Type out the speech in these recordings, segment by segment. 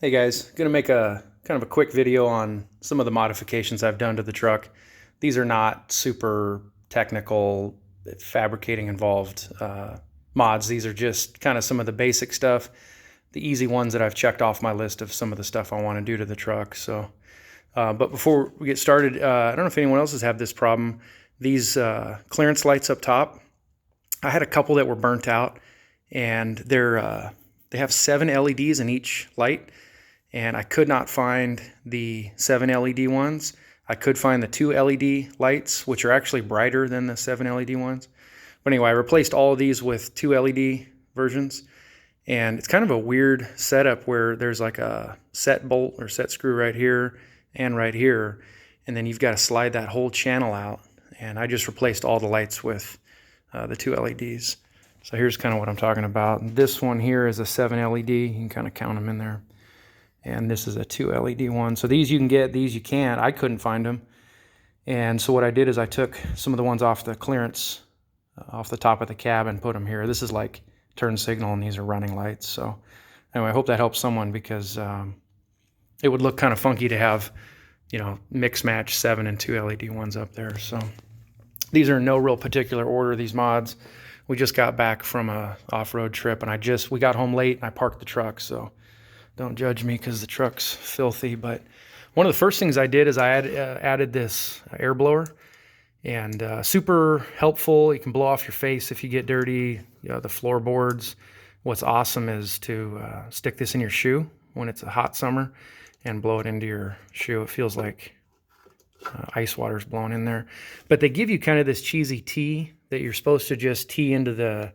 Hey guys, gonna make a kind of a quick video on some of the modifications I've done to the truck. These are not super technical, fabricating involved mods. These are just kind of some of the basic stuff, the easy ones that I've checked off my list of some of the stuff I want to do to the truck. But before we get started, I don't know if anyone else has had this problem. These clearance lights up top, I had a couple that were burnt out, and they have 7 LEDs in each light. And I could not find the 7 LED ones. I could find the 2 LED lights, which are actually brighter than the 7 LED ones. But anyway, I replaced all of these with 2 LED versions. And it's kind of a weird setup where there's like a set bolt or set screw right here and right here. And then you've got to slide that whole channel out. And I just replaced all the lights with the 2 LEDs. So here's kind of what I'm talking about. This one here is a 7 LED. You can kind of count them in there. And this is a 2 LED one. So these you can get, these you can't. I couldn't find them. And so what I did is I took some of the ones off the clearance, off the top of the cab, and put them here. This is like turn signal, and these are running lights. So anyway, I hope that helps someone, because it would look kind of funky to have, you know, mix match 7 and 2 LED ones up there. So these are in no real particular order, these mods. We just got back from a off-road trip, and we got home late and I parked the truck. So don't judge me because the truck's filthy. But one of the first things I did is I added this air blower, and super helpful. You can blow off your face if you get dirty, the floorboards. What's awesome is to stick this in your shoe when it's a hot summer and blow it into your shoe. It feels like ice water's blowing in there. But they give you kind of this cheesy tee that you're supposed to just tee into the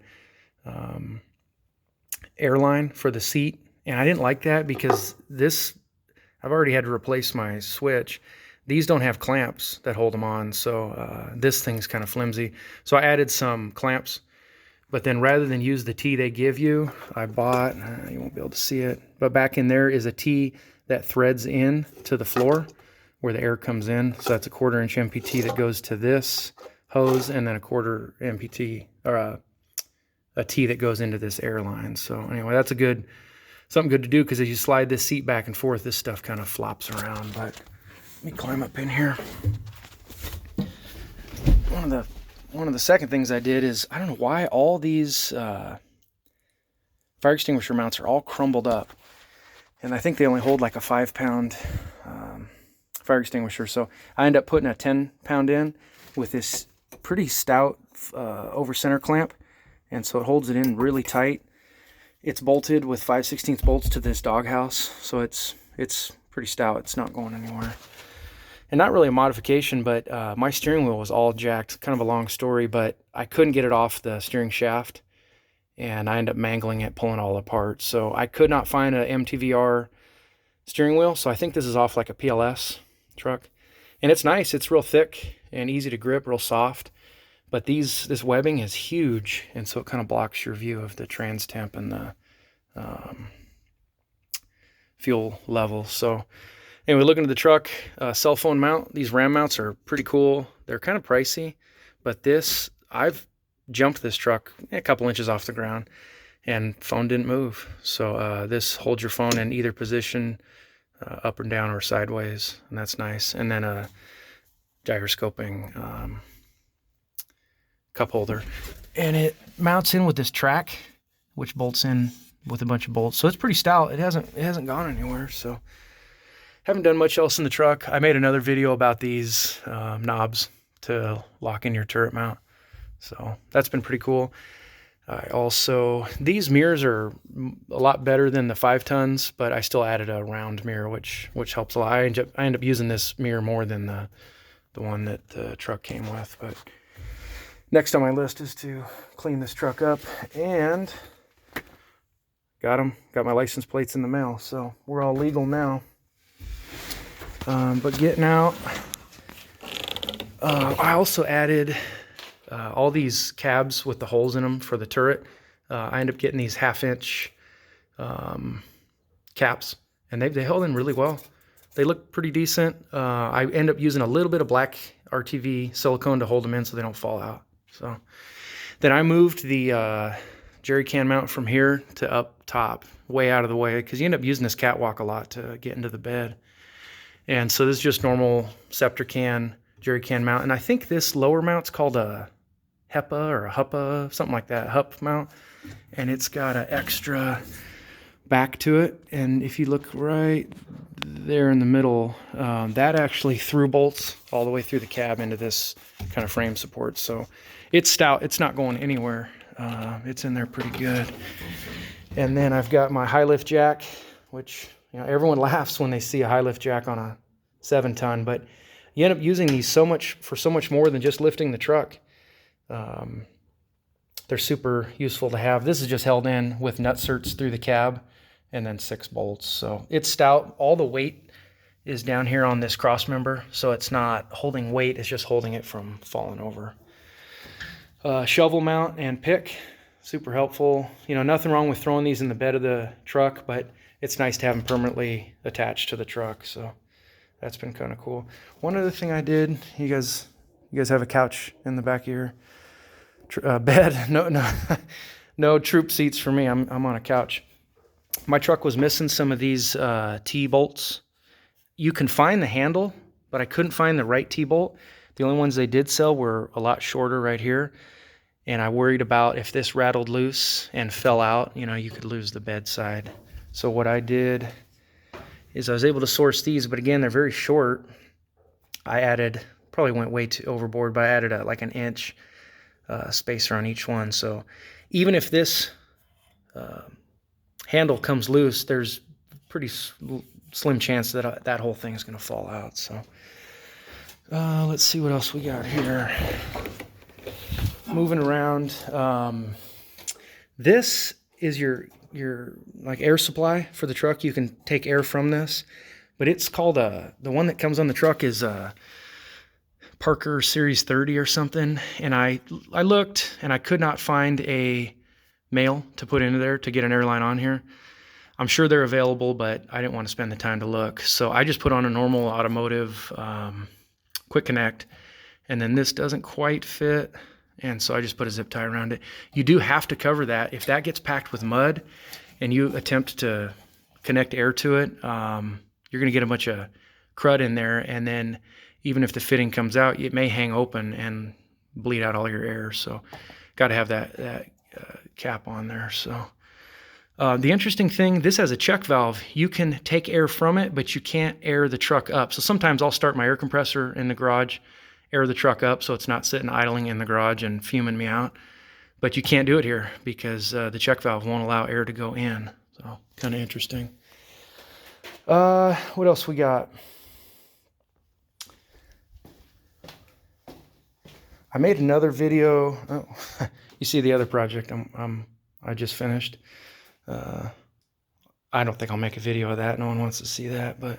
airline for the seat. And I didn't like that because I've already had to replace my switch. These don't have clamps that hold them on, so this thing's kind of flimsy. So I added some clamps, but then rather than use the tee they give you, I bought, you won't be able to see it, but back in there is a tee that threads in to the floor where the air comes in. So that's a 1/4 inch MPT that goes to this hose, and then a 1/4 MPT, or a tee that goes into this airline. So anyway, that's something good to do, because as you slide this seat back and forth, this stuff kind of flops around. But let me climb up in here. One of the second things I did is, I don't know why all these fire extinguisher mounts are all crumbled up, and I think they only hold like a 5-pound fire extinguisher. So I end up putting a 10-pound in with this pretty stout over center clamp, and so it holds it in really tight. It's bolted with 5/16 bolts to this doghouse, so it's pretty stout. It's not going anywhere. And not really a modification, but my steering wheel was all jacked. Kind of a long story, but I couldn't get it off the steering shaft, and I ended up mangling it, pulling it all apart. So I could not find a MTVR steering wheel, so I think this is off like a PLS truck. And it's nice. It's real thick and easy to grip, real soft. But this webbing is huge, and so it kind of blocks your view of the trans temp and the fuel level. So anyway, looking at the truck, cell phone mount. These RAM mounts are pretty cool. They're kind of pricey, but I've jumped this truck a couple inches off the ground, and phone didn't move. So this holds your phone in either position, up and down or sideways, and that's nice. And then a gyroscoping cup holder, and it mounts in with this track, which bolts in with a bunch of bolts. So it's pretty stout. It hasn't gone anywhere. So haven't done much else in the truck. I made another video about these knobs to lock in your turret mount, so that's been pretty cool. These mirrors are a lot better than the 5 tons, but I still added a round mirror, which helps a lot. I end up using this mirror more than the one that the truck came with. But next on my list is to clean this truck up, and got my license plates in the mail, so we're all legal now. But getting out, I also added all these cabs with the holes in them for the turret. I end up getting these 1/2 inch caps, and they held in really well. They look pretty decent. I end up using a little bit of black RTV silicone to hold them in so they don't fall out. So then I moved the jerry can mount from here to up top, way out of the way, because you end up using this catwalk a lot to get into the bed. And so this is just normal scepter can, jerry can mount. And I think this lower mount's called a HEPA or a HUPA, something like that, HUP mount. And it's got an extra back to it. And if you look right there in the middle, that actually through bolts all the way through the cab into this kind of frame support. So it's stout. It's not going anywhere. It's in there pretty good. And then I've got my high lift jack, which, you know, everyone laughs when they see a high lift jack on a 7-ton, but you end up using these so much more than just lifting the truck. They're super useful to have. This is just held in with nut certs through the cab and then 6 bolts. So it's stout. All the weight is down here on this cross member, so it's not holding weight, it's just holding it from falling over. Shovel mount and pick, super helpful. You know, nothing wrong with throwing these in the bed of the truck, but it's nice to have them permanently attached to the truck, so that's been kind of cool. One other thing I did, you guys have a couch in the back of your bed? No troop seats for me. I'm on a couch. My truck was missing some of these T-bolts. You can find the handle, but I couldn't find the right T-bolt. The only ones they did sell were a lot shorter right here. And I worried about if this rattled loose and fell out, you know, you could lose the bedside. So what I did is I was able to source these, but again, they're very short. I added, probably went way too overboard, but I added like an inch spacer on each one. So even if this handle comes loose, there's pretty slim chance that that whole thing is going to fall out. So let's see what else we got here. Moving around, this is your like air supply for the truck. You can take air from this, but it's called the one that comes on the truck is Parker Series 30 or something. And I looked and I could not find a male to put into there to get an airline on here. I'm sure they're available, but I didn't want to spend the time to look. So I just put on a normal automotive quick connect, and then this doesn't quite fit. And so I just put a zip tie around it. You do have to cover that. If that gets packed with mud and you attempt to connect air to it, you're going to get a bunch of crud in there. And then even if the fitting comes out, it may hang open and bleed out all your air. So got to have that cap on there. So the interesting thing, this has a check valve. You can take air from it, but you can't air the truck up. So sometimes I'll start my air compressor in the garage, air the truck up so it's not sitting idling in the garage and fuming me out. But you can't do it here because the check valve won't allow air to go in. So kind of interesting. What else we got? I made another video. Oh, you see the other project I just finished. I don't think I'll make a video of that. No one wants to see that, but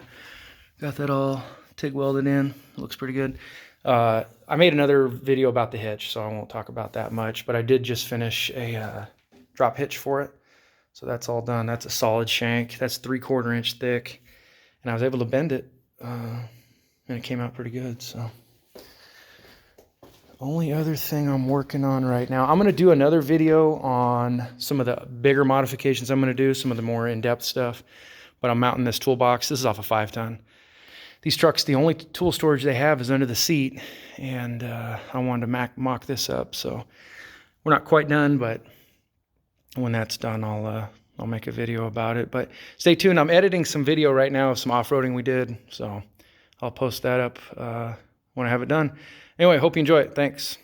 got that all TIG welded in. It looks pretty good. I made another video about the hitch, so I won't talk about that much, but I did just finish a drop hitch for it. So that's all done. That's a solid shank. That's 3/4 inch thick, and I was able to bend it, and it came out pretty good. So only other thing I'm working on right now, I'm going to do another video on some of the bigger modifications I'm going to do, some of the more in-depth stuff, but I'm mounting this toolbox. This is off a 5-ton. These trucks, the only tool storage they have is under the seat, and I wanted to mock this up. So we're not quite done, but when that's done, I'll make a video about it. But stay tuned. I'm editing some video right now of some off-roading we did, so I'll post that up when I have it done. Anyway, hope you enjoy it. Thanks.